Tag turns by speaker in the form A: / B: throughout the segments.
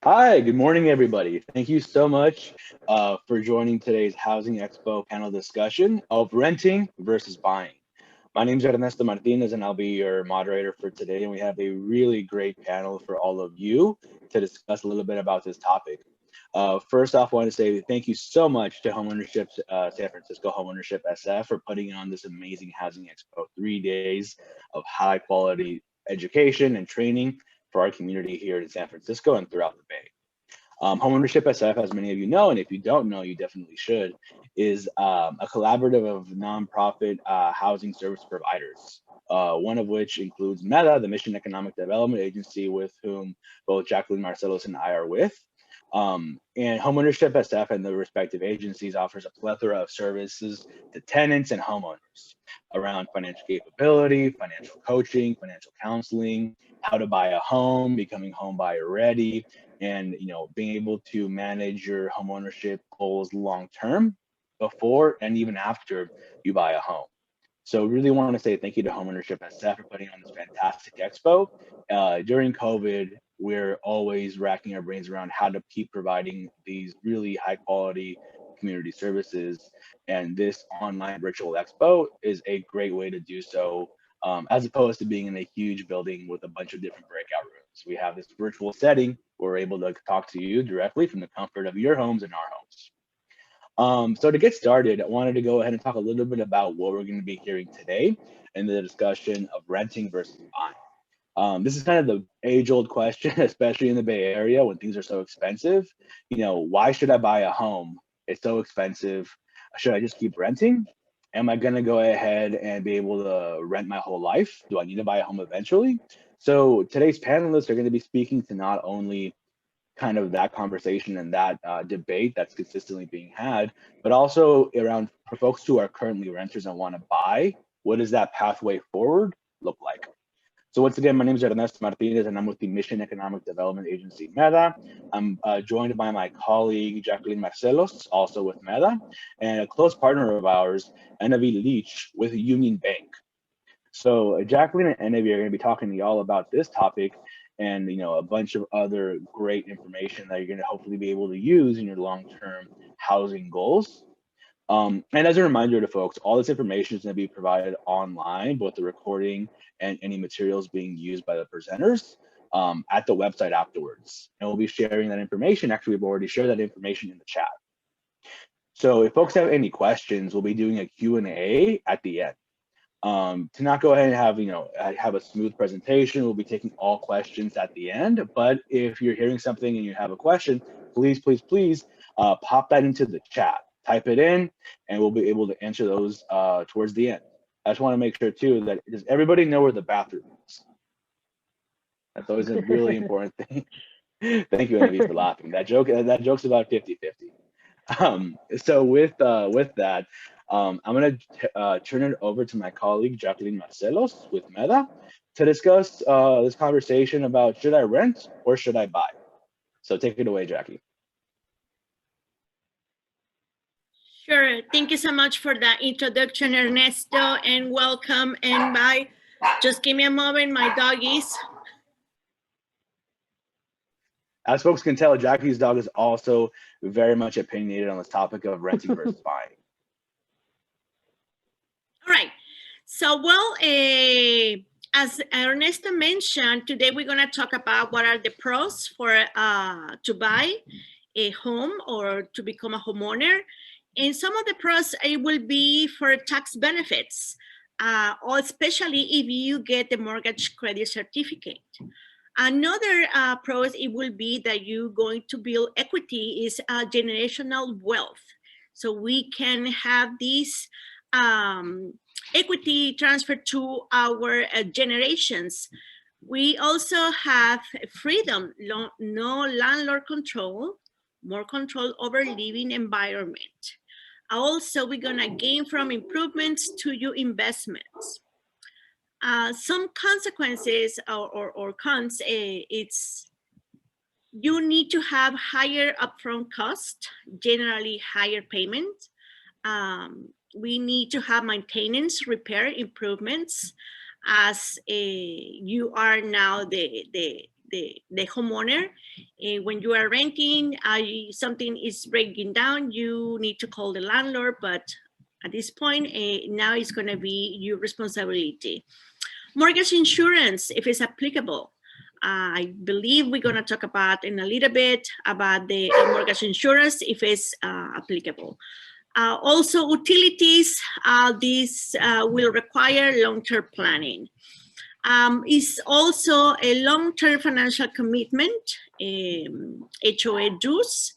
A: Hi, good morning, everybody. Thank you so much for joining today's Housing Expo panel discussion of renting versus buying. My name is Ernesto Martinez, and I'll be your moderator for today. And we have a really great panel for all of you to discuss a little bit about this topic. First off, I want to say thank you so much to Homeownership San Francisco, Homeownership SF, for putting on this amazing Housing Expo, 3 days of high quality education and training for our community here in San Francisco and throughout the Bay. Homeownership SF, as many of you know, and if you don't know, you definitely should, is a collaborative of nonprofit housing service providers, one of which includes MEDA, the Mission Economic Development Agency, with whom both Jacqueline Marcelos and I are with. And Homeownership SF and the respective agencies offers a plethora of services to tenants and homeowners around financial capability, financial coaching, financial counseling, how to buy a home, becoming home buyer ready, and being able to manage your homeownership goals long term before and even after you buy a home. So really want to say thank you to Homeownership SF for putting on this fantastic expo. During COVID, we're always racking our brains around how to keep providing these really high quality community services. And this online virtual expo is a great way to do so, as opposed to being in a huge building with a bunch of different breakout rooms. We have this virtual setting where we're able to talk to you directly from the comfort of your homes and our homes. So to get started, I wanted to go ahead and talk a little bit about what we're going to be hearing today in the discussion of renting versus buying. This is kind of the age-old question, especially in the Bay Area when things are so expensive. Why should I buy a home? It's so expensive. Should I just keep renting? Am I going to go ahead and be able to rent my whole life? Do I need to buy a home eventually? So today's panelists are going to be speaking to not only kind of that conversation and that debate that's consistently being had, but also around for folks who are currently renters and want to buy, what does that pathway forward look like? So once again, my name is Ernesto Martinez, and I'm with the Mission Economic Development Agency, MEDA. I'm joined by my colleague, Jacqueline Marcelos, also with MEDA, and a close partner of ours, Enavi Leach, with Union Bank. So Jacqueline and Enavi are going to be talking to you all about this topic and a bunch of other great information that you're going to hopefully be able to use in your long-term housing goals. And as a reminder to folks, all this information is going to be provided online, both the recording and any materials being used by the presenters at the website afterwards. And we'll be sharing that information. Actually, we've already shared that information in the chat. So if folks have any questions, we'll be doing a Q&A at the end. To not go ahead and have a smooth presentation, we'll be taking all questions at the end. But if you're hearing something and you have a question, please pop that into the chat. Type it in, and we'll be able to answer those towards the end. I just want to make sure too that does everybody know where the bathroom is? That's always a really important thing. Thank you, Andy, for laughing. That joke's about 50-50. So with that, I'm going to turn it over to my colleague, Jacqueline Marcelos with MEDA, to discuss this conversation about should I rent or should I buy? So take it away, Jackie.
B: Sure. Thank you so much for that introduction, Ernesto, and welcome and bye. Just give me a moment, my doggies.
A: As folks can tell, Jackie's dog is also very much opinionated on this topic of renting versus buying.
B: All right. So, well, as Ernesto mentioned, today we're going to talk about what are the pros for to buy a home or to become a homeowner. And some of the pros it will be for tax benefits, or especially if you get the mortgage credit certificate. Another pros it will be that you're going to build equity is generational wealth. So we can have this equity transferred to our generations. We also have freedom, no landlord control, more control over living environment. Also, we're gonna gain from improvements to your investments. Some consequences or cons, it's you need to have higher upfront cost, generally higher payment. We need to have maintenance, repair, improvements, as you are now the the homeowner. When you are renting, something is breaking down, you need to call the landlord, but at this point, now it's going to be your responsibility. Mortgage insurance, if it's applicable. I believe we're going to talk about in a little bit about the mortgage insurance, if it's applicable. Also, utilities, this will require long-term planning. Is also a long-term financial commitment, HOA dues,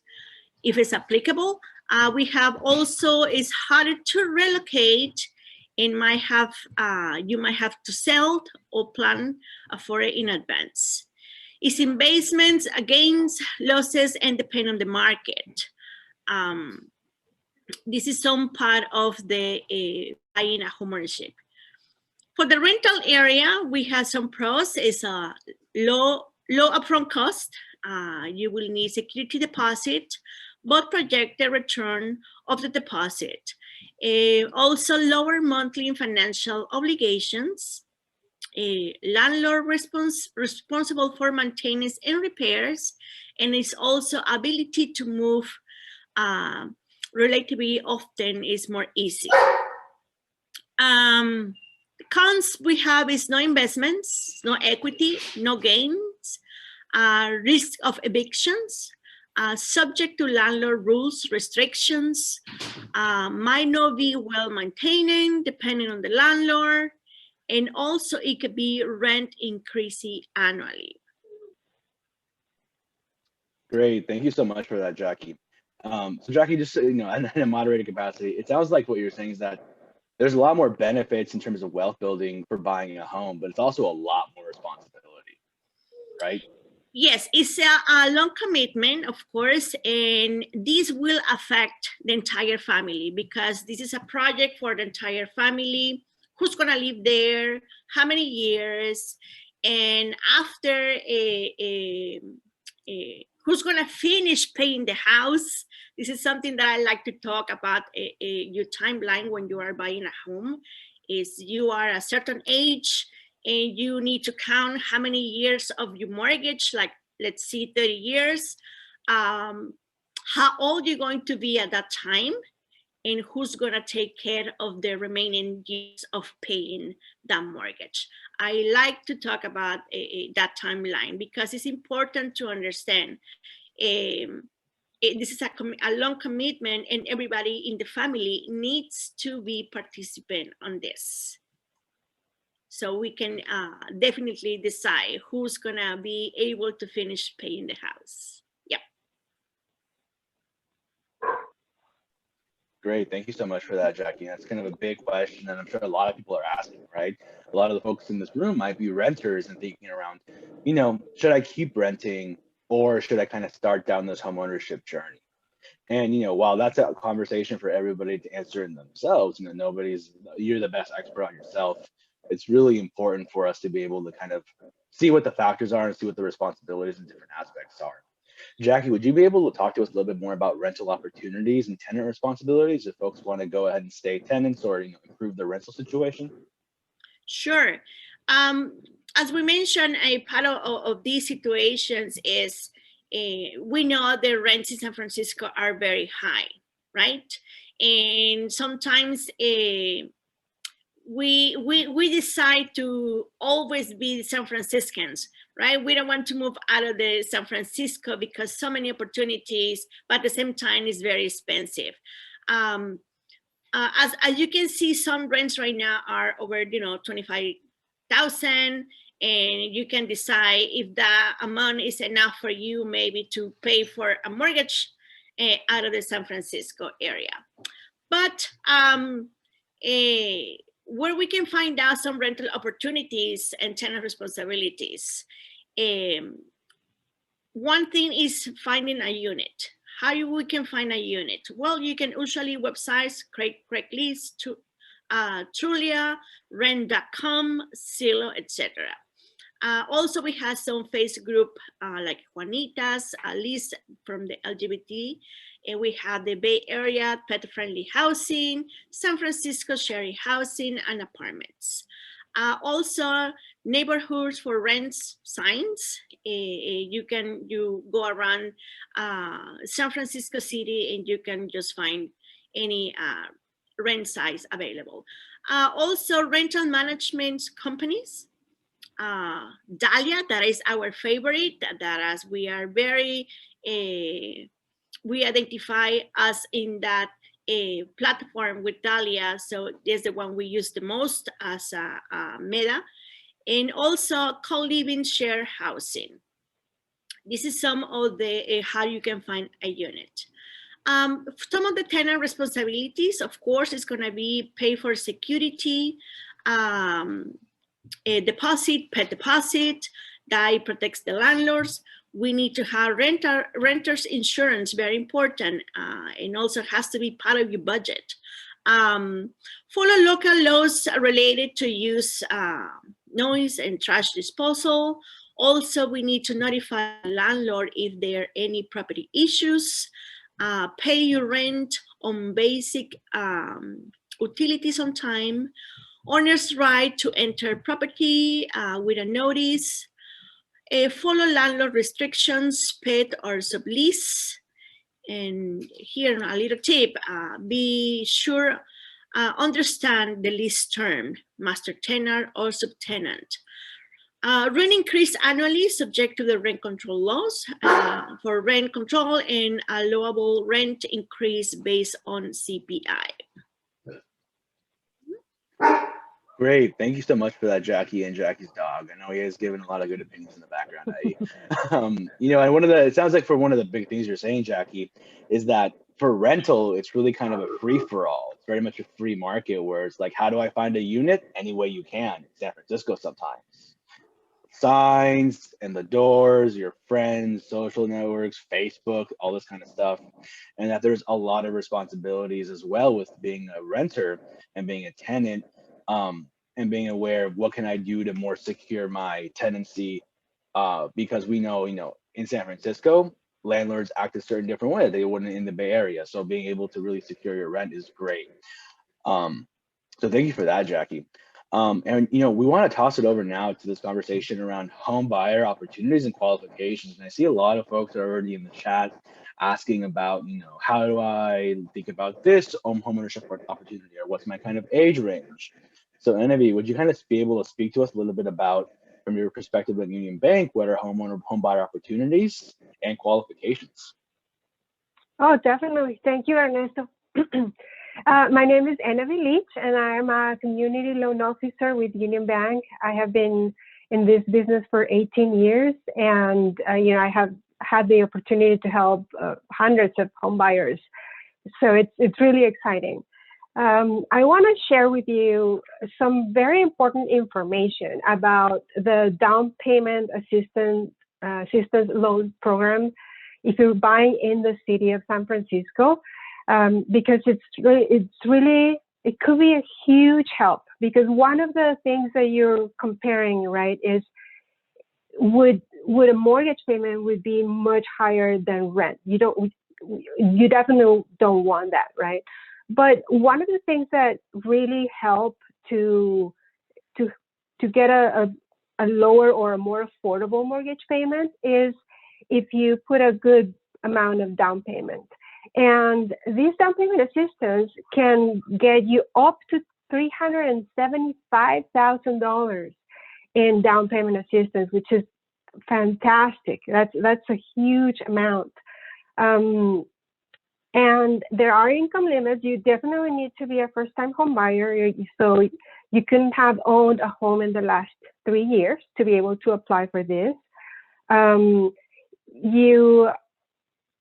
B: if it's applicable. We have also, it's harder to relocate and you might have to sell or plan for it in advance. It's investments, gains, losses, and depend on the market. This is some part of the buying a homeownership. For the rental area, we have some pros. It's a low upfront cost. You will need security deposit, but projected return of the deposit. Also lower monthly financial obligations. Landlord responsible for maintenance and repairs, and it's also ability to move relatively often is more easy. The cons we have is no investments, no equity, no gains, risk of evictions, subject to landlord rules, restrictions, might not be well maintained depending on the landlord, and also it could be rent increasing annually.
A: Great, thank you so much for that, Jackie. So Jackie, just in a moderator capacity, it sounds like what you're saying is that there's a lot more benefits in terms of wealth building for buying a home, but it's also a lot more responsibility, right?
B: Yes, it's a long commitment, of course, and this will affect the entire family because this is a project for the entire family. Who's gonna live there? How many years? And after who's gonna finish paying the house? This is something that I like to talk about. Your timeline when you are buying a home is you are a certain age and you need to count how many years of your mortgage, like let's see 30 years, how old you're going to be at that time, and who's gonna take care of the remaining years of paying that mortgage. I like to talk about that timeline because it's important to understand this is a long commitment and everybody in the family needs to be participant on this. So we can definitely decide who's gonna be able to finish paying the house. Yep.
A: Great, thank you so much for that, Jackie. That's kind of a big question that I'm sure a lot of people are asking, right? A lot of the folks in this room might be renters and thinking around, should I keep renting or should I kind of start down this homeownership journey? And while that's a conversation for everybody to answer in themselves, you're the best expert on yourself. It's really important for us to be able to kind of see what the factors are and see what the responsibilities and different aspects are. Jackie, would you be able to talk to us a little bit more about rental opportunities and tenant responsibilities if folks want to go ahead and stay tenants or improve their rental situation?
B: Sure. As we mentioned, a part of these situations is we know the rents in San Francisco are very high, right? And sometimes we decide to always be San Franciscans, right? We don't want to move out of the San Francisco because so many opportunities, but at the same time it's very expensive. As you can see, some rents right now are over 25,000, and you can decide if that amount is enough for you maybe to pay for a mortgage out of the San Francisco area. But where we can find out some rental opportunities and tenant responsibilities. One thing is finding a unit. How we can find a unit? Well, you can usually websites, Craigslist, Trulia, Rent.com, Zillow, etc. Also, we have some Facebook group like Juanitas, at least from the LGBT. And we have the Bay Area pet-friendly housing, San Francisco sharing housing and apartments. Also, neighborhoods for rents signs. You go around San Francisco City and you can just find any rent size available. Also, rental management companies. Dahlia, that is our favorite, that as we are very, we identify us in that platform with Dahlia, so it's the one we use the most as a meta. And also co-living share housing. This is some of the how you can find a unit. Some of the tenant responsibilities, of course, is going to be pay for security, a deposit, pet deposit, that protects the landlords. We need to have renters insurance, very important, and also has to be part of your budget. Follow local laws related to use noise and trash disposal. Also, we need to notify the landlord if there are any property issues. Pay your rent on basic utilities on time. Owner's right to enter property with a notice. Follow landlord restrictions, pet or sublease. And here a little tip, be sure, understand the lease term, master tenant or subtenant. Rent increase annually subject to the rent control laws for rent control and allowable rent increase based on CPI.
A: Great. Thank you so much for that, Jackie and Jackie's dog. I know he has given a lot of good opinions in the background. You know, and it sounds like for one of the big things you're saying, Jackie, is that for rental, it's really kind of a free for all. It's very much a free market where it's like, how do I find a unit? Any way you can. San Francisco sometimes. Signs and the doors, your friends, social networks, Facebook, all this kind of stuff. And that there's a lot of responsibilities as well with being a renter and being a tenant. And being aware of what can I do to more secure my tenancy, because we know, in San Francisco, landlords act a certain different way they wouldn't in the Bay Area. So being able to really secure your rent is great. So thank you for that, Jackie. And we want to toss it over now to this conversation around home buyer opportunities and qualifications. And I see a lot of folks are already in the chat asking about, how do I think about this homeownership opportunity, or what's my kind of age range? So Enevi, would you kind of be able to speak to us a little bit about, from your perspective at Union Bank, what are home buyer opportunities and qualifications?
C: Oh, definitely. Thank you, Ernesto. My name is Enevi Leach, and I am a community loan officer with Union Bank. I have been in this business for 18 years, and I have had the opportunity to help hundreds of home buyers. So it's really exciting. I want to share with you some very important information about the down payment assistance loan program if you're buying in the city of San Francisco, because it could be a huge help, because one of the things that you're comparing, right, is would a mortgage payment would be much higher than rent. You definitely don't want that, right? But one of the things that really help to get a lower or a more affordable mortgage payment is if you put a good amount of down payment. And these down payment assistance can get you up to $375,000 in down payment assistance, which is fantastic. That's a huge amount. And there are income limits. You definitely need to be a first-time home buyer. So you couldn't have owned a home in the last 3 years to be able to apply for this.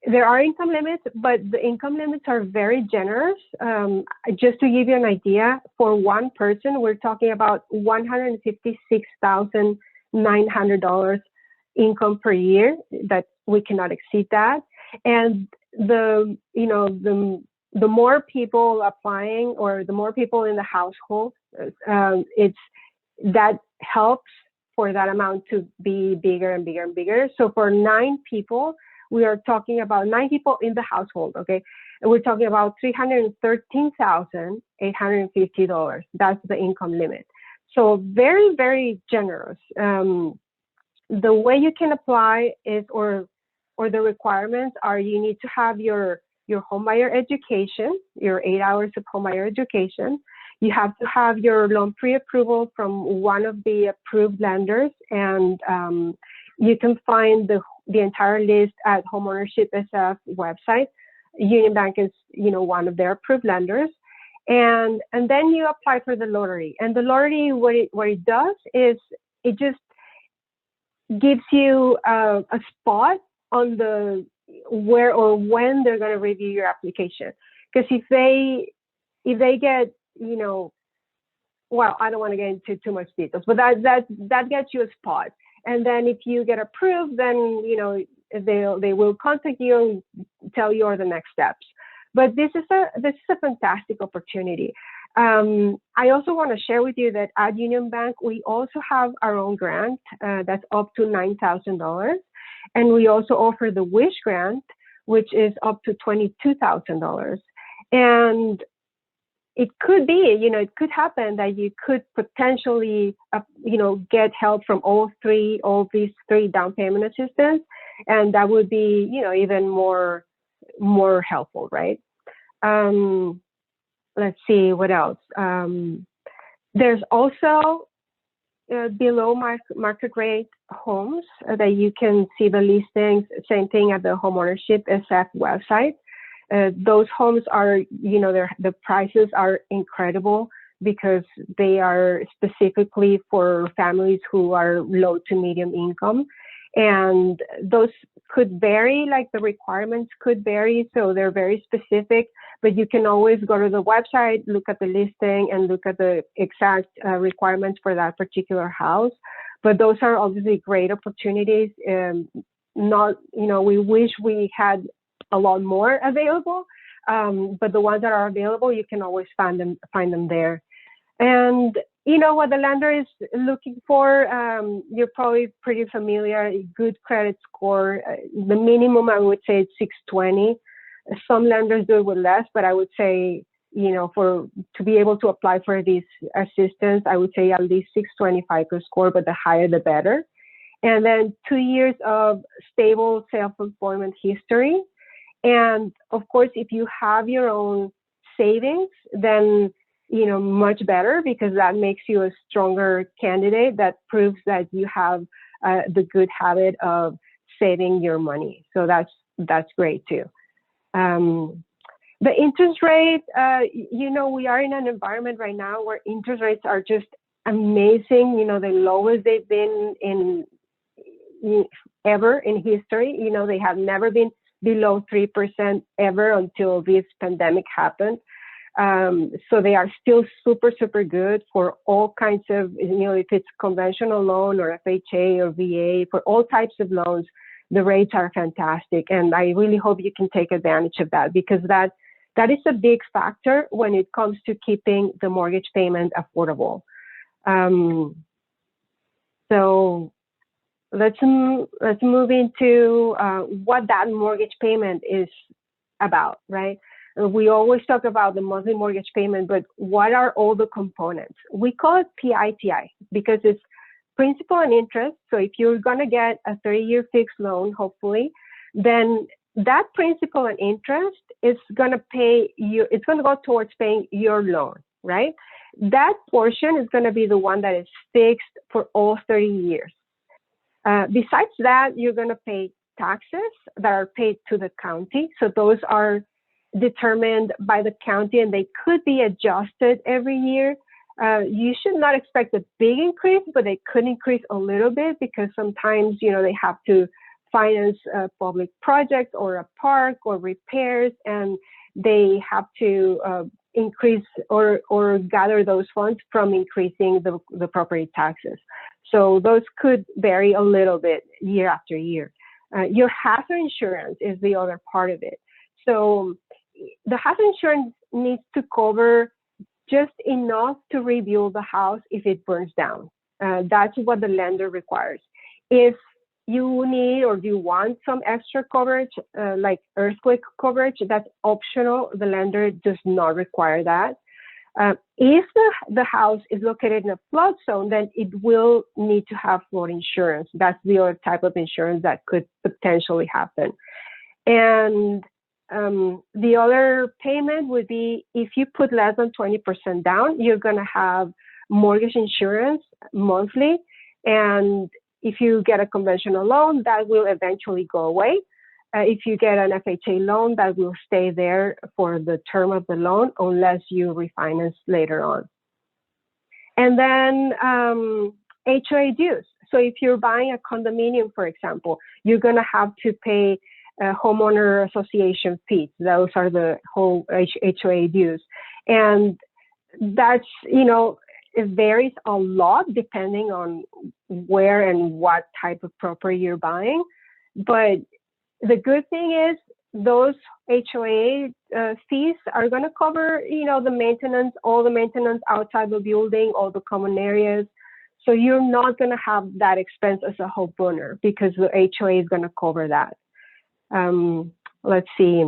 C: There are income limits, but the income limits are very generous. Just to give you an idea, for one person, we're talking about $156,900 income per year. That we cannot exceed that. And the more people applying, or the more people in the household, that helps for that amount to be bigger and bigger and bigger. So for 9 people, we are talking about 9 people in the household, okay? And we're talking about $313,850. That's the income limit. So very, very generous. The way you can apply is, or the requirements are, you need to have your homebuyer education, your 8 hours of homebuyer education. You have to have your loan pre-approval from one of the approved lenders, and you can find the entire list at Homeownership SF website. Union Bank is, one of their approved lenders, and then you apply for the lottery. And the lottery, what it does is it just gives you a spot on the where or when they're going to review your application. Because if they get, well, I don't want to get into too much details, but that gets you a spot. And then if you get approved, then they will contact you and tell you all the next steps. But this is a fantastic opportunity. I also want to share with you that at Union Bank, we also have our own grant that's up to $9,000. And we also offer the WISH grant, which is up to $22,000. And it could be, it could happen that you could potentially, get help from all these three down payment assistance. And that would be, even more helpful, right? Let's see what else. There's also below market rate homes that you can see the listings, same thing at the Homeownership SF website. Those homes are, the prices are incredible because they are specifically for families who are low to medium income. And those could vary, like the requirements could vary, so they're very specific, but you can always go to the website, look at the listing, and look at the exact requirements for that particular house. But those are obviously great opportunities. We wish we had a lot more available, but the ones that are available, you can always find them there. And what the lender is looking for, you're probably pretty familiar, a good credit score. The minimum, I would say, is 620. Some lenders do it with less, but I would say, to be able to apply for this assistance, I would say at least 625 FICO score, but the higher the better. And then 2 years of stable self-employment history. And of course, if you have your own savings, then much better, because that makes you a stronger candidate. That proves that you have the good habit of saving your money. So that's great too. The interest rate, we are in an environment right now where interest rates are just amazing. The lowest they've been ever in history. They have never been below 3% ever until this pandemic happened. So they are still super, super good for all kinds of, if it's conventional loan or FHA or VA, for all types of loans, the rates are fantastic. And I really hope you can take advantage of that, because that is a big factor when it comes to keeping the mortgage payment affordable. So let's move into what that mortgage payment is about, right? We always talk about the monthly mortgage payment, but what are all the components? We call it PITI because it's principal and interest. So if you're going to get a 30-year fixed loan, hopefully, then that principal and interest is going to it's going to go towards paying your loan, right? That portion is going to be the one that is fixed for all 30 years. Besides that, you're going to pay taxes that are paid to the county. So those are determined by the county, and they could be adjusted every year. You should not expect a big increase, but they could increase a little bit because sometimes, they have to finance a public project or a park or repairs, and they have to increase or gather those funds from increasing the property taxes. So those could vary a little bit year after year. Your hazard insurance is the other part of it. So the hazard insurance needs to cover just enough to rebuild the house if it burns down. That's what the lender requires. If you need or you want some extra coverage, like earthquake coverage, that's optional. The lender does not require that. If the house is located in a flood zone, then it will need to have flood insurance. That's the other type of insurance that could potentially happen. And the other payment would be if you put less than 20% down, you're going to have mortgage insurance monthly. And if you get a conventional loan, that will eventually go away. If you get an FHA loan, that will stay there for the term of the loan unless you refinance later on. And then HOA dues. So if you're buying a condominium, for example, you're going to have to pay homeowner association fees. Those are the whole HOA dues. And that's, it varies a lot depending on where and what type of property you're buying. But the good thing is those HOA fees are going to cover, the maintenance, all the maintenance outside the building, all the common areas. So you're not going to have that expense as a homeowner because the HOA is going to cover that. Let's see.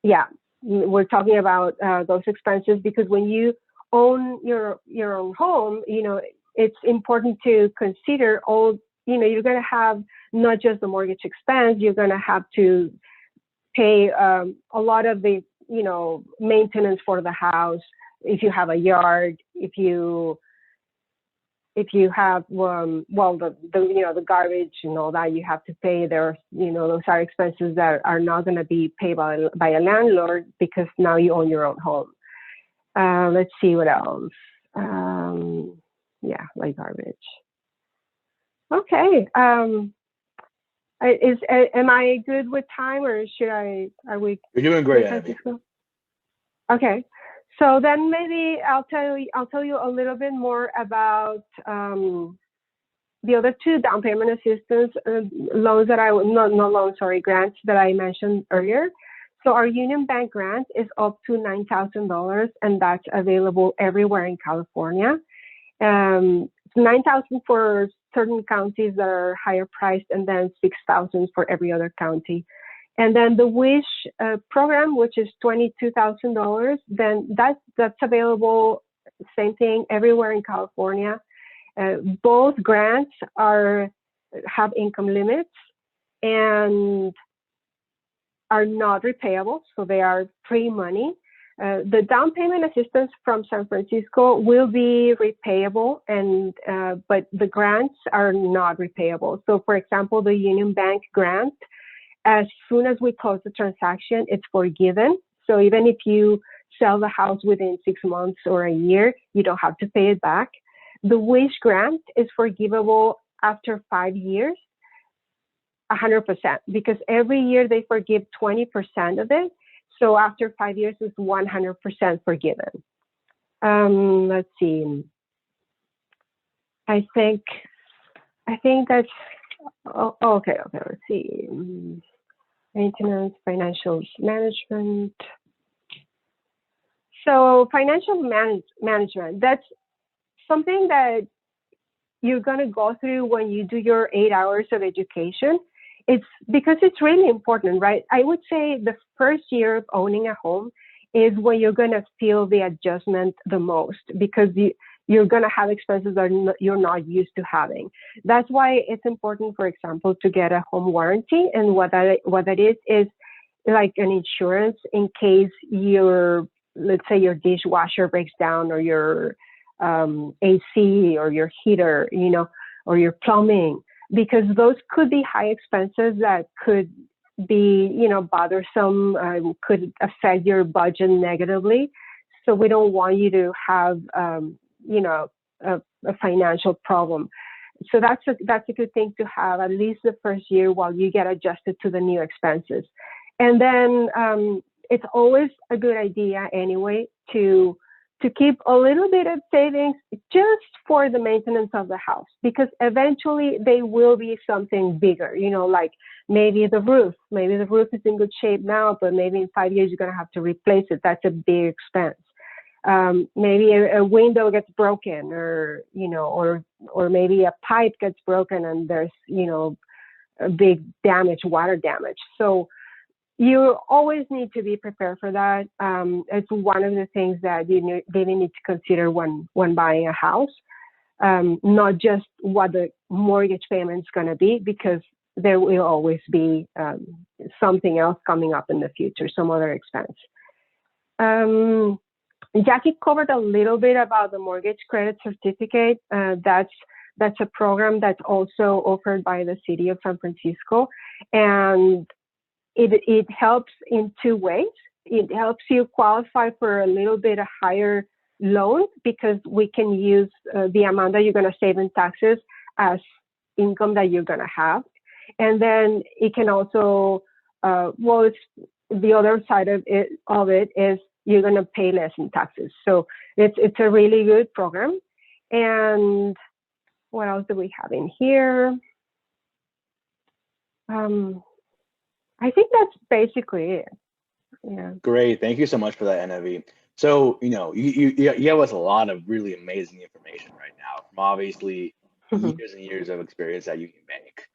C: Yeah, we're talking about those expenses because when you own your own home, it's important to consider all, you're going to have not just the mortgage expense, you're going to have to pay a lot of the, maintenance for the house. If you have a yard, if you have, the garbage and all that you have to pay there, those are expenses that are not going to be paid by a landlord because now you own your own home. Let's see what else. Yeah, like garbage. Okay. Am I good with time or are we?
A: You're doing great, Abby.
C: Okay. So then maybe I'll tell you a little bit more about the other two down payment assistance loans that grants that I mentioned earlier. So our Union Bank grant is up to $9,000 and that's available everywhere in California. $9,000 for certain counties that are higher priced and then $6,000 for every other county. And then the WISH program, which is $22,000, then that's available, same thing, everywhere in California. Both grants have income limits and are not repayable, so they are free money. The down payment assistance from San Francisco will be repayable, but the grants are not repayable. So, for example, the Union Bank grant, as soon as we close the transaction, it's forgiven. So even if you sell the house within 6 months or a year, you don't have to pay it back. The WISH grant is forgivable after 5 years, 100%, because every year they forgive 20% of it. So after 5 years, it's 100% forgiven. Let's see. I think that's, okay, let's see. Maintenance, financial management. So financial management, that's something that you're going to go through when you do your 8 hours of education. It's because it's really important, right? I would say the first year of owning a home is when you're going to feel the adjustment the most because you're going to have expenses that you're not used to having. That's why it's important, for example, to get a home warranty. And what that is like an insurance in case let's say your dishwasher breaks down or your AC or your heater, or your plumbing, because those could be high expenses that could be, bothersome, could affect your budget negatively. So we don't want you to have, a financial problem. So that's a good thing to have at least the first year while you get adjusted to the new expenses. And then it's always a good idea anyway to keep a little bit of savings just for the maintenance of the house, because eventually they will be something bigger, like maybe the roof is in good shape now, but maybe in 5 years you're going to have to replace it. That's a big expense. Maybe a window gets broken or maybe a pipe gets broken and there's, a big damage, water damage. So you always need to be prepared for that. It's one of the things that you really need to consider when buying a house, not just what the mortgage payment is going to be, because there will always be something else coming up in the future, some other expense. Jackie covered a little bit about the mortgage credit certificate. That's a program that's also offered by the city of San Francisco, and it helps in two ways. It helps you qualify for a little bit higher loan, because we can use the amount that you're going to save in taxes as income that you're going to have. And then it can also, it's the other side of it is you're going to pay less in taxes. So it's a really good program. And what else do we have in here? I think that's basically it. Yeah.
A: Great. Thank you so much for that, NFV. So, you have us a lot of really amazing information right now from obviously years and years of experience at Union Bank.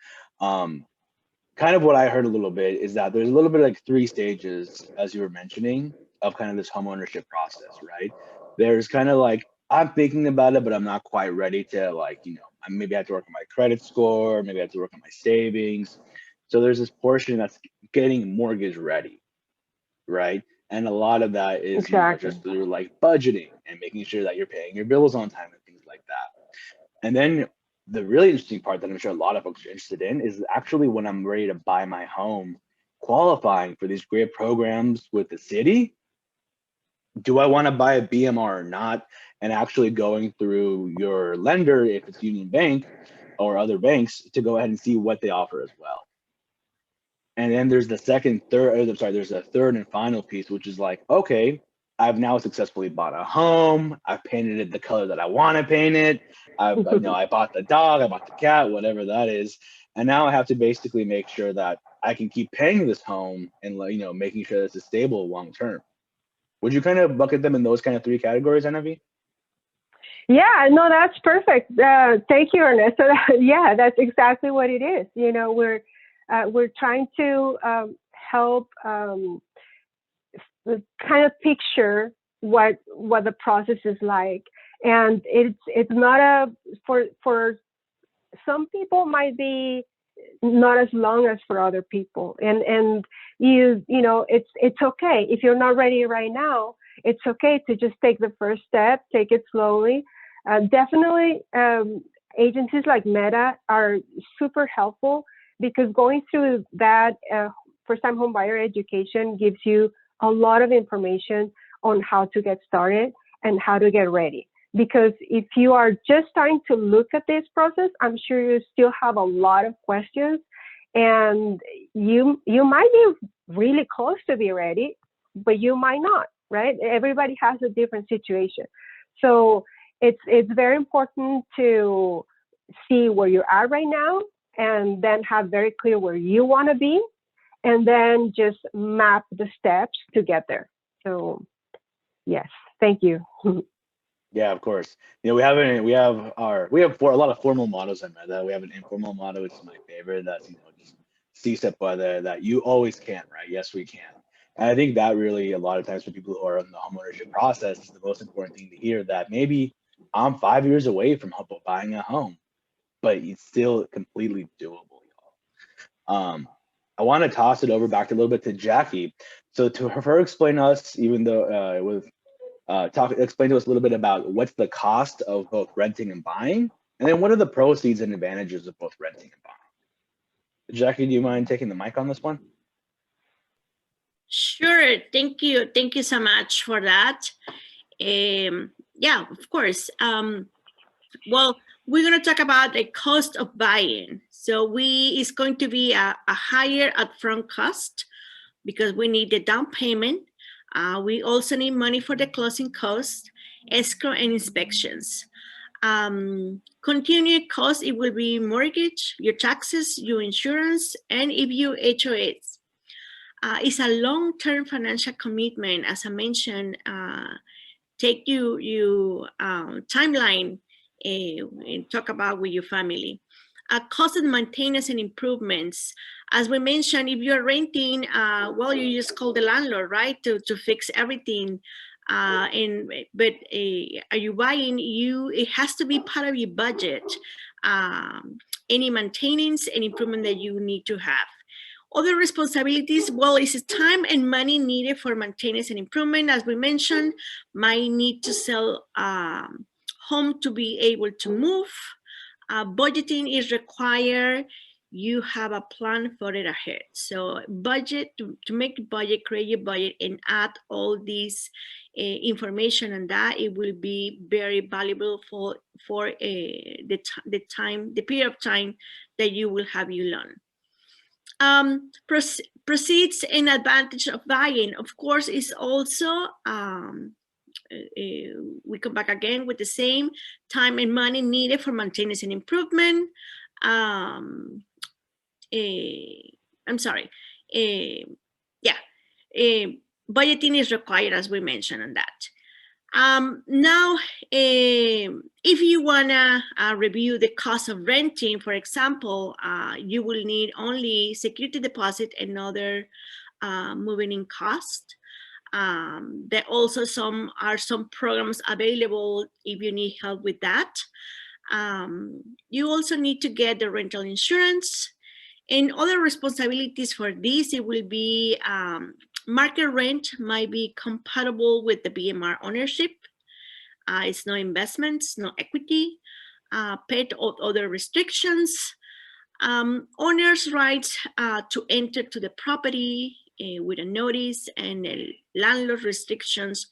A: Kind of what I heard a little bit is that there's a little bit like 3 stages, as you were mentioning, of kind of this homeownership process, right? There's kind of like, I'm thinking about it, but I'm not quite ready to I maybe have to work on my credit score, maybe I have to work on my savings. So there's this portion that's getting mortgage ready, right? And a lot of that is just through like budgeting and making sure that you're paying your bills on time and things like that. And then the really interesting part that I'm sure a lot of folks are interested in is actually when I'm ready to buy my home, qualifying for these great programs with the city. Do I want to buy a BMR or not? And actually going through your lender, if it's Union Bank or other banks, to go ahead and see what they offer as well. And then there's the there's a third and final piece, which is like, okay, I've now successfully bought a home. I've painted it the color that I want to paint it. I bought the dog, I bought the cat, whatever that is. And now I have to basically make sure that I can keep paying this home and, making sure that it's stable long term. Would you kind of bucket them in those kind of 3 categories, NFV?
C: Yeah, no, that's perfect. Thank you, Ernesto. Yeah, that's exactly what it is. We're trying to help kind of picture what the process is like, and it's not for some people might be not as long as for other people, and it's okay if you're not ready right now. It's okay to just take the first step, take it slowly. Definitely, agencies like Meta are super helpful, because going through that first-time home buyer education gives you a lot of information on how to get started and how to get ready. Because if you are just starting to look at this process, I'm sure you still have a lot of questions, and you might be really close to be ready, but you might not, right? Everybody has a different situation. So it's very important to see where you're at right now, and then have very clear where you want to be, and then just map the steps to get there. So yes, thank you.
A: Yeah, of course. We have a lot of formal mottos in Meta. We have an informal motto, which is my favorite. That's just CSEP by that you always can, right? Yes, we can. And I think that really a lot of times for people who are in the homeownership process is the most important thing to hear, that maybe I'm 5 years away from buying a home, but it's still completely doable, y'all. I want to toss it over back a little bit to Jackie. So to her explain us, even though explain to us a little bit about what's the cost of both renting and buying, and then what are the proceeds and advantages of both renting and buying. Jackie, do you mind taking the mic on this one?
B: Sure. Thank you. Thank you so much for that. Yeah, of course. Well, we're going to talk about the cost of buying. So it's going to be a higher upfront cost, because we need the down payment. We also need money for the closing costs, escrow, and inspections. Continued cost, it will be mortgage, your taxes, your insurance, and if you HOAs. It's a long-term financial commitment, as I mentioned. Take you timeline and talk about with your family. cost of maintenance and improvements. As we mentioned, if you're renting, well, you just call the landlord, right, to fix everything. But are you buying? It has to be part of your budget. Any maintenance and improvement that you need to have. Other responsibilities, well, it's time and money needed for maintenance and improvement. As we mentioned, might need to sell home to be able to move. Budgeting is required. You have a plan for it ahead. So budget, to make a budget, create your budget and add all these information, and that it will be very valuable for the period of time that you will have you learn. Proceeds and advantage of buying, of course, is also we come back again with the same time and money needed for maintenance and improvement. I'm sorry. Budgeting is required, as we mentioned on that. Now, if you wanna review the cost of renting, for example, you will need only security deposit and other moving in cost. There also some programs available if you need help with that. You also need to get the rental insurance. And other responsibilities for this, it will be market rent might be compatible with the BMR ownership. It's no investments, no equity, pet or other restrictions. Owner's rights to enter to the property with a notice, and landlord restrictions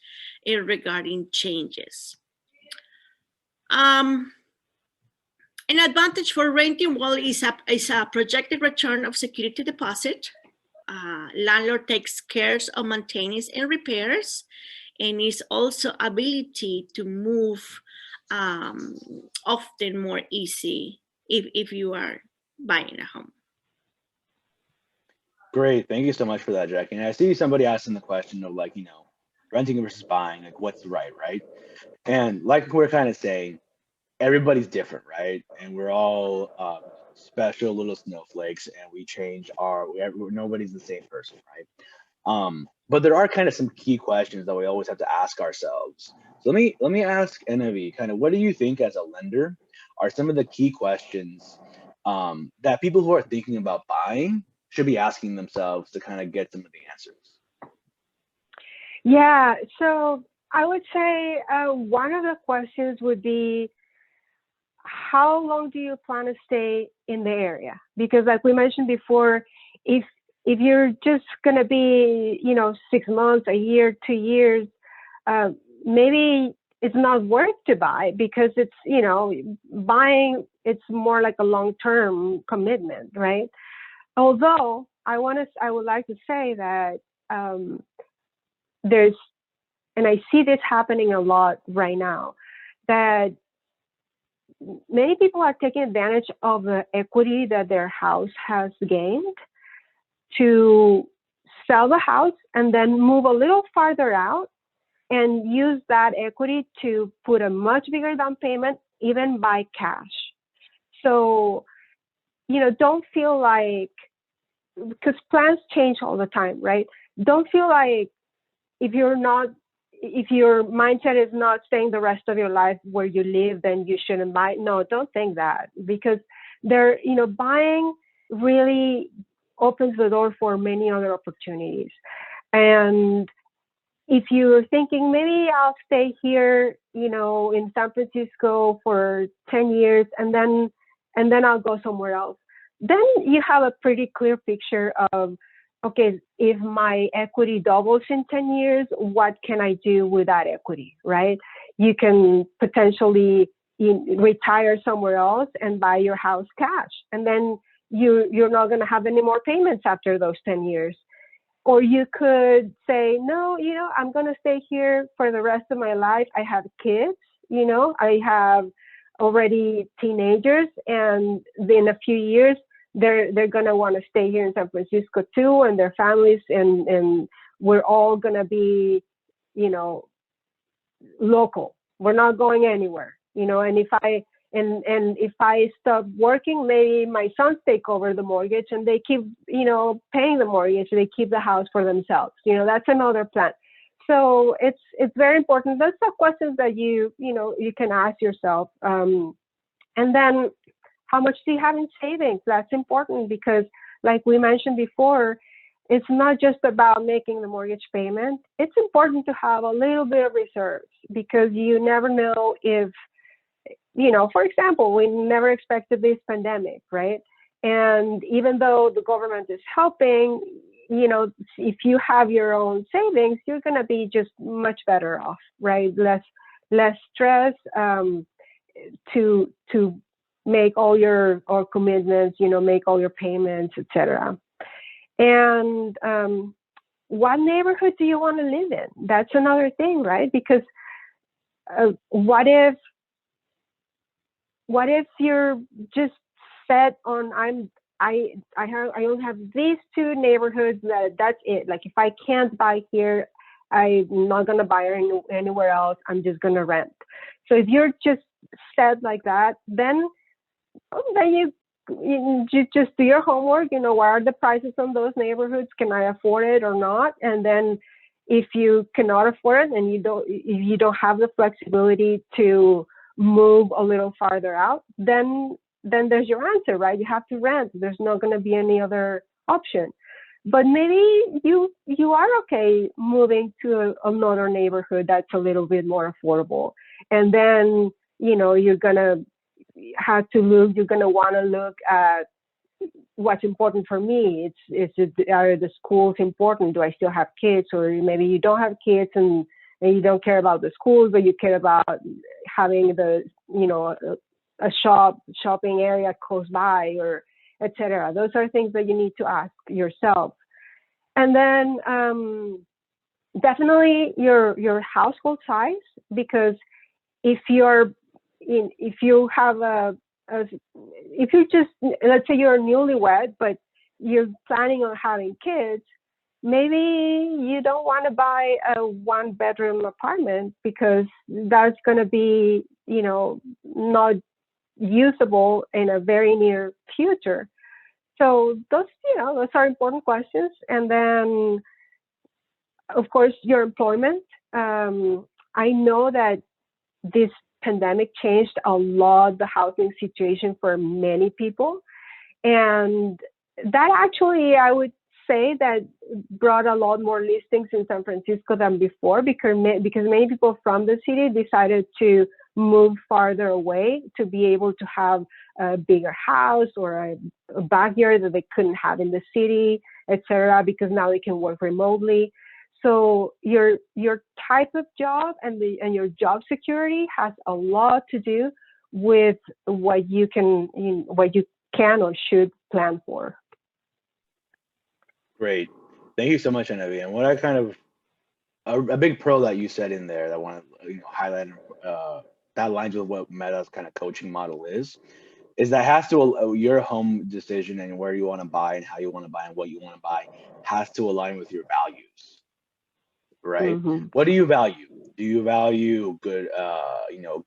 B: regarding changes. An advantage for renting, well, is a projected return of security deposit. Landlord takes care of maintenance and repairs, and is also ability to move often more easy if you are buying a home.
A: Great, thank you so much for that, Jackie. And I see somebody asking the question of, like, renting versus buying, like what's right? And like we're kind of saying, everybody's different, right? And we're all special little snowflakes, and we change nobody's the same person, right? But there are kind of some key questions that we always have to ask ourselves. So let me ask Enavi, kind of, what do you think as a lender are some of the key questions that people who are thinking about buying should be asking themselves to kind of get some of the answers?
C: Yeah, so I would say one of the questions would be, how long do you plan to stay in the area? Because like we mentioned before, if you're just going to be, 6 months, a year, 2 years, maybe it's not worth to buy, because it's, buying, it's more like a long-term commitment, right? Although I would like to say that there's, and I see this happening a lot right now, that many people are taking advantage of the equity that their house has gained to sell the house and then move a little farther out and use that equity to put a much bigger down payment, even buy cash. So, don't feel like, because plans change all the time, right? Don't feel like if your mindset is not staying the rest of your life where you live, then you shouldn't buy. No, don't think that, because buying really opens the door for many other opportunities. And if you're thinking, maybe I'll stay here, in San Francisco for 10 years and then I'll go somewhere else, then you have a pretty clear picture of, okay, if my equity doubles in 10 years, what can I do with that equity, right? You can potentially retire somewhere else and buy your house cash. And then you're not going to have any more payments after those 10 years. Or you could say, no, I'm going to stay here for the rest of my life. I have kids, I have already teenagers, and in a few years, they're going to want to stay here in San Francisco too, and their families, and we're all going to be, local. We're not going anywhere, and if And if I stop working, maybe my sons take over the mortgage and they keep, paying the mortgage. They keep the house for themselves. That's another plan. So it's very important. Those are questions that you can ask yourself. And then, how much do you have in savings? That's important because, like we mentioned before, it's not just about making the mortgage payment. It's important to have a little bit of reserves because you never know if, for example, we never expected this pandemic, right? And even though the government is helping, if you have your own savings, you're going to be just much better off, right? Less stress to make all your commitments, make all your payments, etc. And what neighborhood do you want to live in? That's another thing, right? Because what if you're just set on I only have these two neighborhoods, that's it. Like, if I can't buy here, I'm not gonna buy anywhere else. I'm just gonna rent. So if you're just set like that, then you just do your homework. What are the prices on those neighborhoods? Can I afford it or not? And then if you cannot afford it and if you don't have the flexibility to move a little farther out, then there's your answer, right? You have to rent. There's not going to be any other option. But maybe you are okay moving to another neighborhood that's a little bit more affordable. And then, you're going to have to look, you're going to want to look at what's important for me. Are the schools important? Do I still have kids? Or maybe you don't have kids and you don't care about the schools, but you care about having a shopping area close by, or etc. Those are things that you need to ask yourself. And then definitely your household size, because if you just, let's say you're newlywed, but you're planning on having kids, maybe you don't want to buy a 1-bedroom apartment because that's going to be, not usable in a very near future. So those are important questions. And then, of course, your employment. I know that this pandemic changed a lot the housing situation for many people. And that actually, I would say, that brought a lot more listings in San Francisco than before, because many people from the city decided to move farther away to be able to have a bigger house or a backyard that they couldn't have in the city, etc., because now they can work remotely. So your type of job and your job security has a lot to do with what you can or should plan for.
A: Great. Thank you so much, Enevi. And what I kind of, a big pro that you said in there that I want to highlight, that aligns with what Meta's kind of coaching model is that has to, your home decision and where you want to buy and how you want to buy and what you want to buy has to align with your values, right? Mm-hmm. What do you value? Do you value good,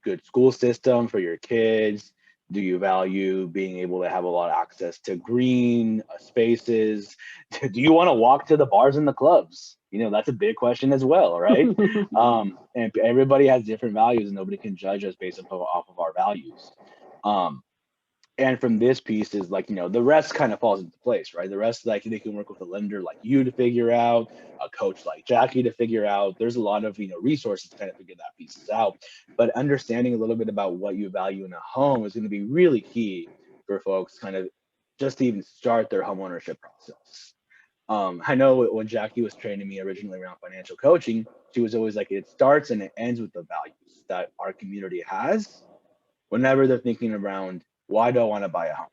A: good school system for your kids? Do you value being able to have a lot of access to green spaces? Do you want to walk to the bars and the clubs? That's a big question as well, right? And everybody has different values, and nobody can judge us based off of our values. And from this piece is the rest kind of falls into place, right? The rest, they can work with a lender like you to figure out, a coach like Jackie to figure out. There's a lot of, resources to kind of figure that pieces out. But understanding a little bit about what you value in a home is going to be really key for folks kind of just to even start their home ownership process. I know when Jackie was training me originally around financial coaching, she was always like, it starts and it ends with the values that our community has whenever they're thinking around, why do I want to buy a home?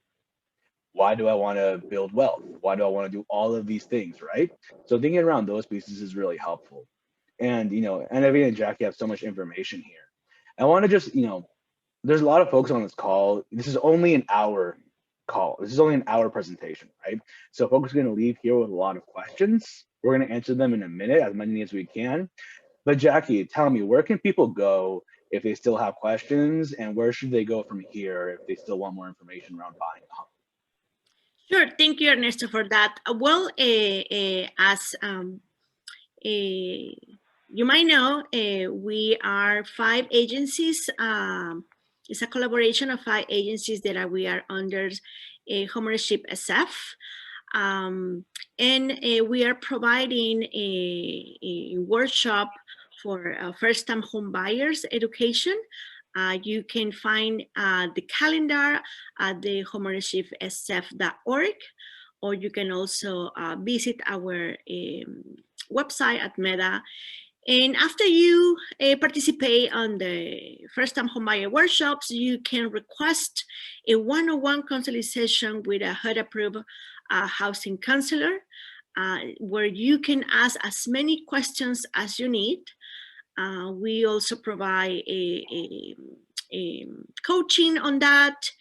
A: Why do I want to build wealth? Why do I want to do all of these things, right? So thinking around those pieces is really helpful. And, Enevi and Jackie have so much information here. I want to just, there's a lot of folks on this call. This is only an hour call. This is only an hour presentation, right? So folks are going to leave here with a lot of questions. We're going to answer them in a minute, as many as we can. But Jackie, tell me, where can people go if they still have questions, and where should they go from here if they still want more information around buying a home.
B: Sure. Thank you, Ernesto, for that. Well, as you might know, we are 5 agencies. It's a collaboration of 5 agencies that we are under Homeownership SF. And we are providing a workshop for first-time home buyers education. You can find the calendar at the homeownershipsf.org, or you can also visit our website at Meta. And after you participate on the first-time homebuyer workshops, you can request a one-on-one counseling session with a HUD-approved housing counselor, where you can ask as many questions as you need. We also provide a coaching on that.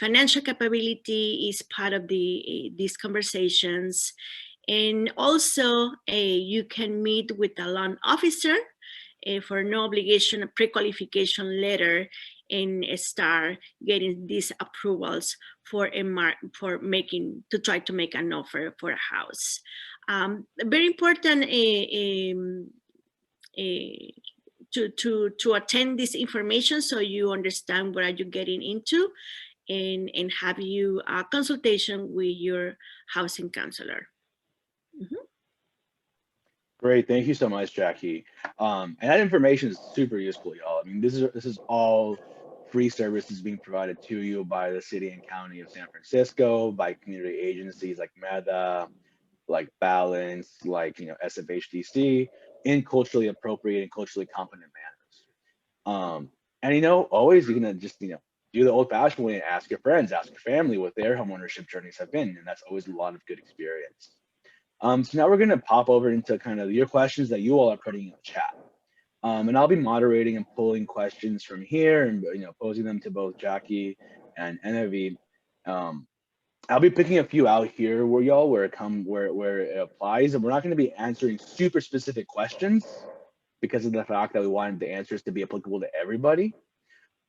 B: Financial capability is part of these conversations. And also, you can meet with a loan officer for no obligation, a pre-qualification letter, and start getting these approvals for to try to make an offer for a house. Very important to attend this information so you understand what are you getting into, and have you a consultation with your housing counselor. Mm-hmm.
A: Great, thank you so much, Jackie. And that information is super useful, y'all. I mean, this is all free services being provided to you by the city and county of San Francisco, by community agencies like Meta, like Balance, like SFHDC, in culturally appropriate and culturally competent manners. And always you're gonna just do the old-fashioned way and ask your friends, ask your family what their homeownership journeys have been, and that's always a lot of good experience. So now we're gonna pop over into kind of your questions that you all are putting in the chat. And I'll be moderating and pulling questions from here and posing them to both Jackie and Enavi. I'll be picking a few out here where it applies, and we're not going to be answering super specific questions because of the fact that we wanted the answers to be applicable to everybody.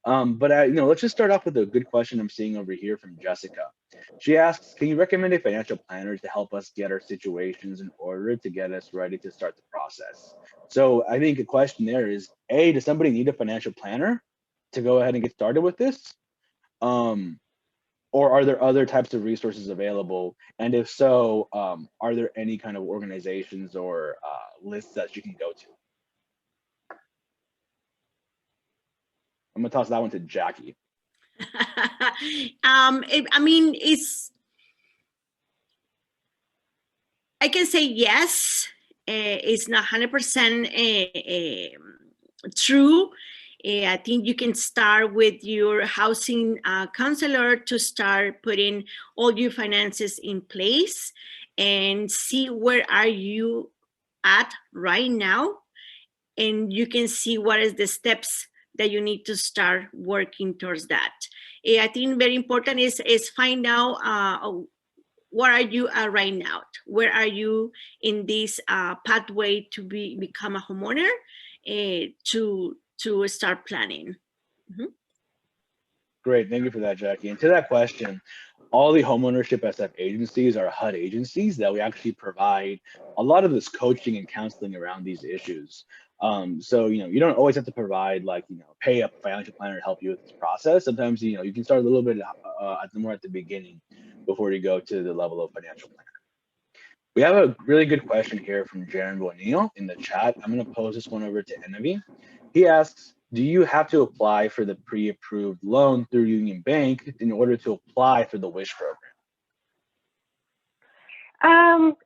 A: But let's just start off with a good question I'm seeing over here from Jessica. She asks, can you recommend a financial planner to help us get our situations in order to get us ready to start the process? So I think a question there is, A, does somebody need a financial planner to go ahead and get started with this? Or are there other types of resources available? And if so, are there any kind of organizations or lists that you can go to? I'm gonna toss that one to Jackie.
B: I mean, I can say yes. It's not 100% true. I think you can start with your housing counselor to start putting all your finances in place and see where are you at right now. And you can see what is the steps that you need to start working towards that. I think very important is find out where are you right now? Where are you in this pathway to become a homeowner, to start planning. Mm-hmm.
A: Great, thank you for that, Jackie. And to that question, all the Homeownership SF agencies are HUD agencies that we actually provide a lot of this coaching and counseling around these issues. So you don't always have to provide pay a financial planner to help you with this process. Sometimes you can start a little bit more at the beginning before you go to the level of financial planner. We have a really good question here from Jaron Bonillo in the chat. I'm going to pose this one over to Enavi. He asks, do you have to apply for the pre-approved loan through Union Bank in order to apply for the WISH program?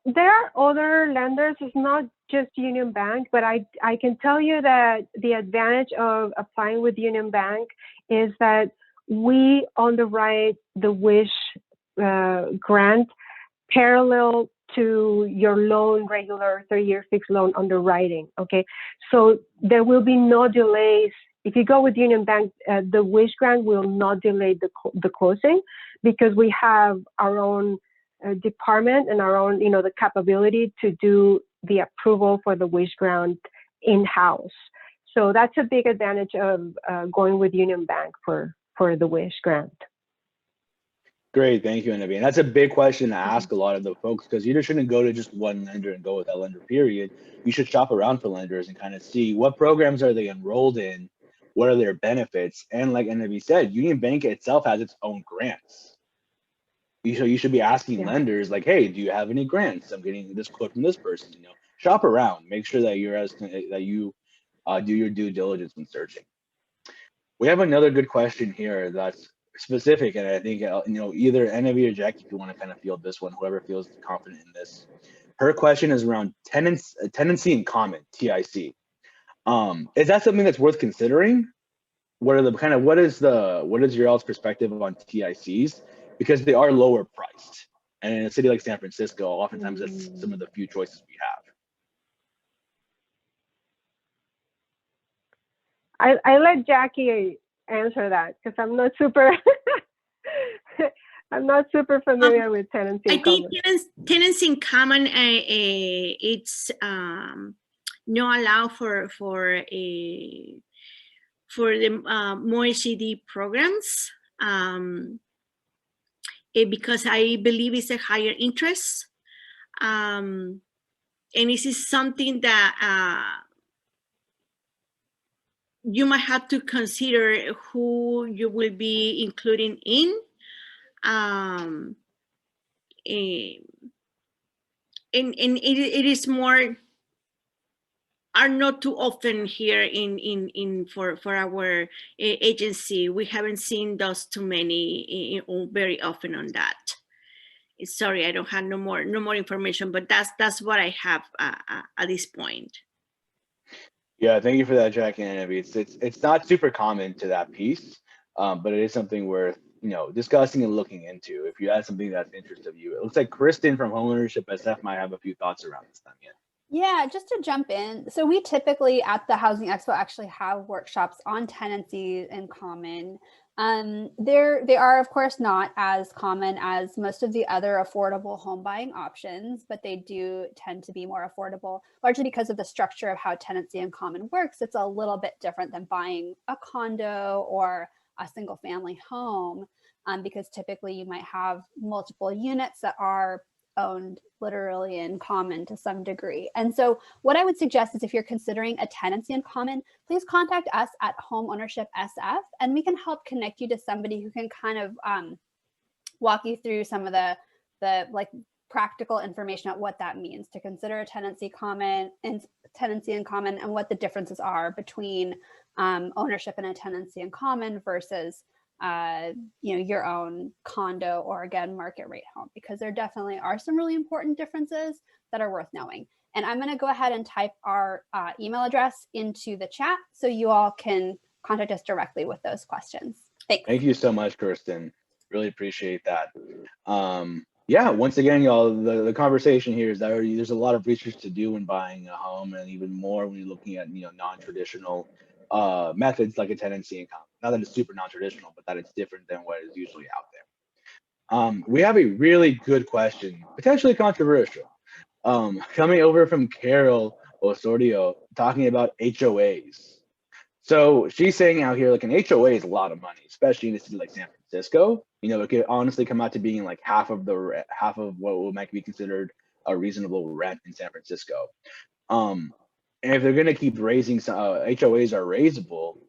C: There are other lenders. It's not just Union Bank, but I can tell you that the advantage of applying with Union Bank is that we underwrite the WISH grant parallel to your loan, regular 30-year fixed loan underwriting, okay? So there will be no delays. If you go with Union Bank, the WISH grant will not delay the closing because we have our own department and our own, the capability to do the approval for the WISH grant in-house. So that's a big advantage of going with Union Bank for the WISH grant.
A: Great, thank you, Anavi. And that's a big question to ask a lot of the folks, because you just shouldn't go to just one lender and go with that lender, period. You should shop around for lenders and kind of see what programs are they enrolled in, what are their benefits, and like Anavi said, Union Bank itself has its own grants. You should be asking lenders like, hey, do you have any grants? I'm getting this quote from this person. You know, shop around, make sure that you do your due diligence when searching. We have another good question here that's specific, and I think either Anavi or Jackie, if you want to kind of field this one, whoever feels confident in this. Her question is around tenancy in common, TIC. Is that something that's worth considering? What is your all's perspective on TICs? Because they are lower priced, and in a city like San Francisco, oftentimes that's some of the few choices we have.
C: I let Jackie answer that because I'm not super I'm not super familiar with tenancy in common.
B: I think tenancy in common it's not allowed for the more CD programs because I believe it's a higher interest, and this is something that you might have to consider who you will be including in. And it is more, are not too often here for our agency. We haven't seen those too many very often on that. Sorry, I don't have no more information, but that's what I have at this point.
A: Yeah, thank you for that, Jackie and Anavi. It's not super common to that piece, but it is something worth discussing and looking into if you have something that's interest of you. It looks like Kristen from Homeownership SF might have a few thoughts around this time yet.
D: Yeah, just to jump in. So we typically at the Housing Expo actually have workshops on tenancy in common. They are, of course, not as common as most of the other affordable home buying options, but they do tend to be more affordable, largely because of the structure of how tenancy in common works. It's a little bit different than buying a condo or a single family home, because typically you might have multiple units that are owned literally in common to some degree. And so what I would suggest is if you're considering a tenancy in common, please contact us at Homeownership SF, and we can help connect you to somebody who can kind of walk you through some of the like practical information about what that means to consider a tenancy in common and what the differences are between ownership in a tenancy in common versus your own condo or, again, market rate home, because there definitely are some really important differences that are worth knowing. And I'm going to go ahead and type our email address into the chat so you all can contact us directly with those questions. Thanks.
A: Thank you so much, Kirsten. Really appreciate that. Yeah, once again, y'all, the conversation here is that there's a lot of research to do when buying a home, and even more when you're looking at non-traditional methods like a tenancy in common. Not that it's super non-traditional, but that it's different than what is usually out there. We have a really good question, potentially controversial, coming over from Carol Osorio, talking about HOAs. So she's saying out here, like, an HOA is a lot of money, especially in a city like San Francisco. It could honestly come out to being like half of what might be considered a reasonable rent in San Francisco. And if they're going to keep raising, HOAs are raisable,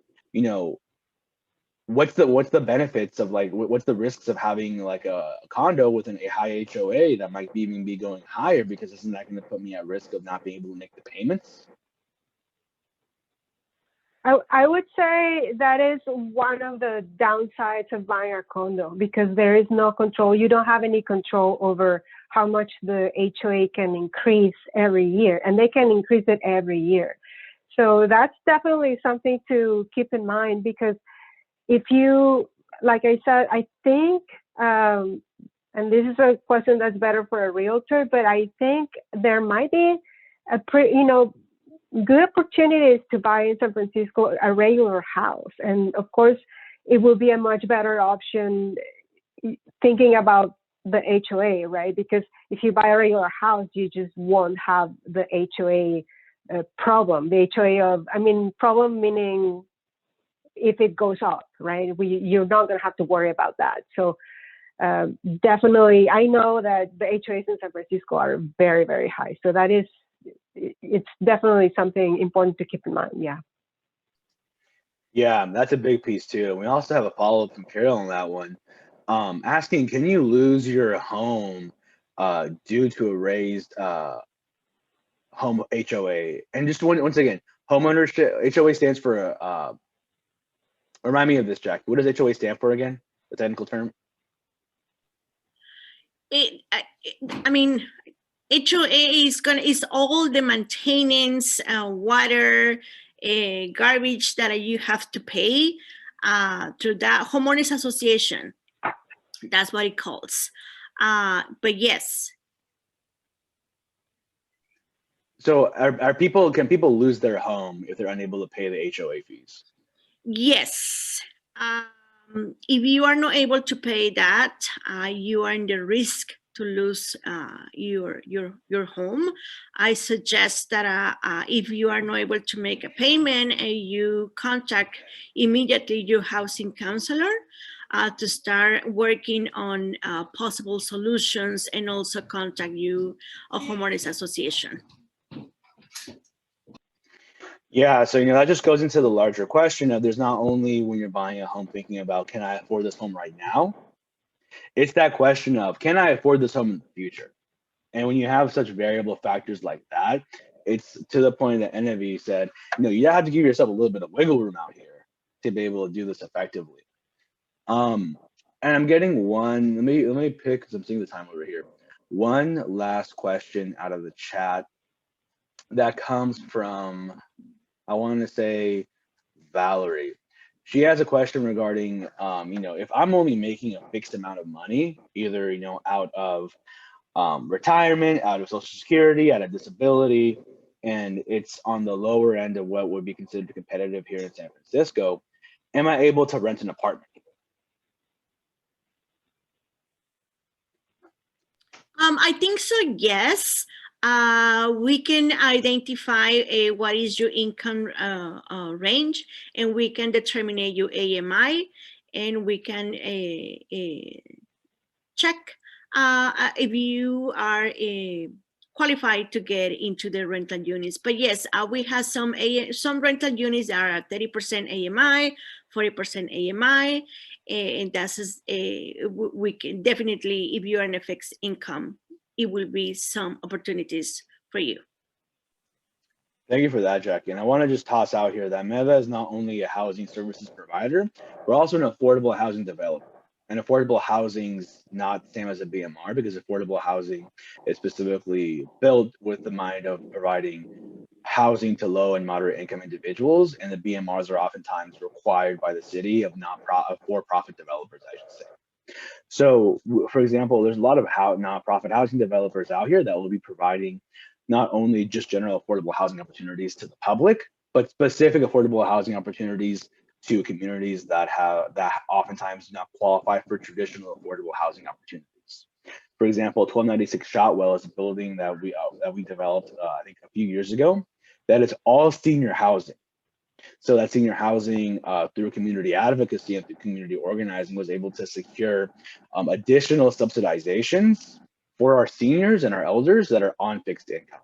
A: what's the benefits of, like, what's the risks of having like a condo with a high HOA that might even be going higher, because isn't that going to put me at risk of not being able to make the payments?
C: I would say that is one of the downsides of buying a condo, because there is no control. You don't have any control over how much the HOA can increase every year, and they can increase it every year. So that's definitely something to keep in mind, because if you, like I said, I think, and this is a question that's better for a realtor, but I think there might be good opportunities to buy in San Francisco a regular house. And of course, it will be a much better option thinking about the HOA, right? Because if you buy a regular house, you just won't have the HOA problem. The HOA problem meaning if it goes up, right? You're not going to have to worry about that. So definitely, I know that the HOAs in San Francisco are very, very high. So it's definitely something important to keep in mind. Yeah.
A: Yeah, that's a big piece too. We also have a follow-up from Carol on that one, asking, can you lose your home due to a raised home HOA? And just once again, homeownership, HOA stands for, remind me of this, Jack. What does HOA stand for again? The technical term?
B: HOA is all the maintenance, water, garbage that you have to pay to that homeowners association. That's what it calls. But yes.
A: So can people lose their home if they're unable to pay the HOA fees?
B: Yes. If you are not able to pay that, you are in the risk to lose your home. I suggest that if you are not able to make a payment, you contact immediately your housing counselor to start working on possible solutions, and also contact a homeowners association.
A: Yeah, so that just goes into the larger question of, there's not only when you're buying a home thinking about, can I afford this home right now? It's that question of, can I afford this home in the future? And when you have such variable factors like that, it's to the point that NFV said, you have to give yourself a little bit of wiggle room out here to be able to do this effectively. And I'm getting one, let me pick, because I'm seeing the time over here. One last question out of the chat that comes from, I want to say, Valerie. She has a question regarding, if I'm only making a fixed amount of money, either, out of retirement, out of Social Security, out of disability, and it's on the lower end of what would be considered competitive here in San Francisco, am I able to rent an apartment?
B: I think so, yes. We can identify what is your income range, and we can determine your AMI, and we can check if you are qualified to get into the rental units. But yes, we have some rental units that are at 30% AMI, 40% AMI, and that's we can definitely, if you are in a fixed income, it will be some opportunities for you.
A: Thank you for that, Jackie. And I want to just toss out here that Meta is not only a housing services provider, we're also an affordable housing developer. And affordable housing is not the same as a BMR, because affordable housing is specifically built with the mind of providing housing to low and moderate income individuals, and the BMRs are oftentimes required by the city of for-profit developers, I should say. So, for example, there's a lot of nonprofit housing developers out here that will be providing not only just general affordable housing opportunities to the public, but specific affordable housing opportunities to communities that oftentimes do not qualify for traditional affordable housing opportunities. For example, 1296 Shotwell is a building that we developed, I think, a few years ago, that is all senior housing. So that senior housing, through community advocacy and through community organizing, was able to secure additional subsidizations for our seniors and our elders that are on fixed incomes.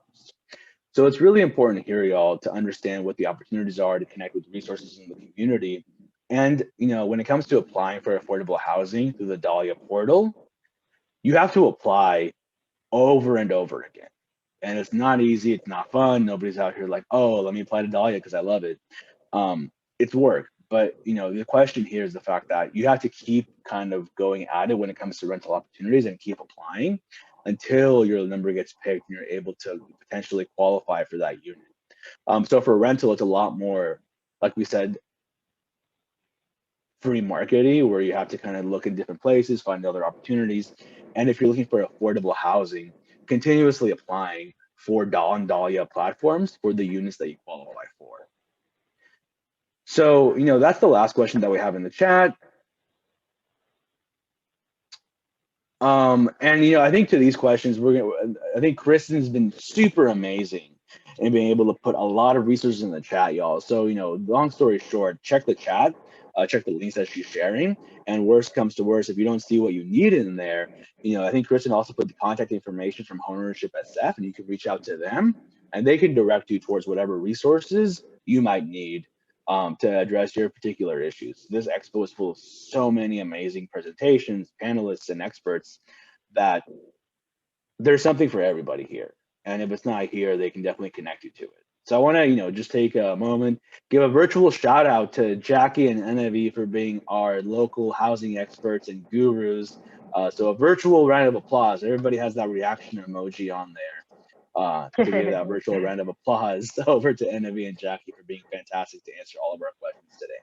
A: So it's really important here, y'all, to understand what the opportunities are to connect with resources in the community. And when it comes to applying for affordable housing through the Dahlia portal, you have to apply over and over again. And it's not easy, it's not fun. Nobody's out here like, oh, let me apply to Dahlia because I love it. It's work. But the question here is the fact that you have to keep kind of going at it when it comes to rental opportunities, and keep applying until your number gets picked and you're able to potentially qualify for that unit. So for rental, it's a lot more, like we said, free marketing, where you have to kind of look in different places, find other opportunities. And if you're looking for affordable housing, continuously applying for Dahlia platforms for the units that you qualify for. So, that's the last question that we have in the chat. And I think to these questions, I think Kristen's been super amazing and being able to put a lot of resources in the chat, y'all. So, long story short, check the chat, check the links that she's sharing. And worst comes to worst, if you don't see what you need in there, I think Kristen also put the contact information from Homeownership SF, and you can reach out to them and they can direct you towards whatever resources you might need to address your particular issues. This expo is full of so many amazing presentations, panelists, and experts that there's something for everybody here. And if it's not here, they can definitely connect you to it. So I want to, just take a moment, give a virtual shout out to Jackie and NAV for being our local housing experts and gurus. So a virtual round of applause. Everybody has that reaction emoji on there to give that virtual round of applause over to NAV and Jackie for being fantastic to answer all of our questions today.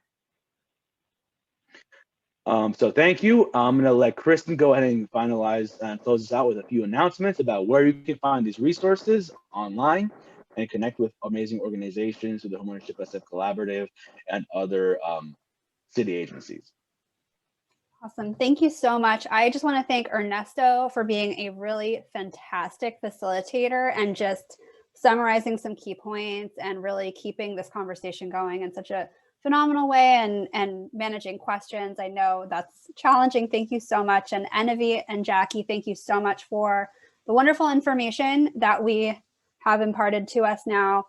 A: So thank you. I'm going to let Kristen go ahead and finalize and close us out with a few announcements about where you can find these resources online and connect with amazing organizations with the Homeownership SF Collaborative and other city agencies.
D: Awesome. Thank you so much. I just want to thank Ernesto for being a really fantastic facilitator and just summarizing some key points and really keeping this conversation going in such a phenomenal way and managing questions. I know that's challenging. Thank you so much. And Enavi and Jackie, thank you so much for the wonderful information that we have imparted to us now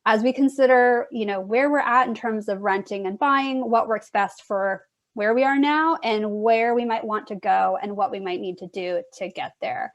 D: as we consider, where we're at in terms of renting and buying, what works best for where we are now and where we might want to go and what we might need to do to get there.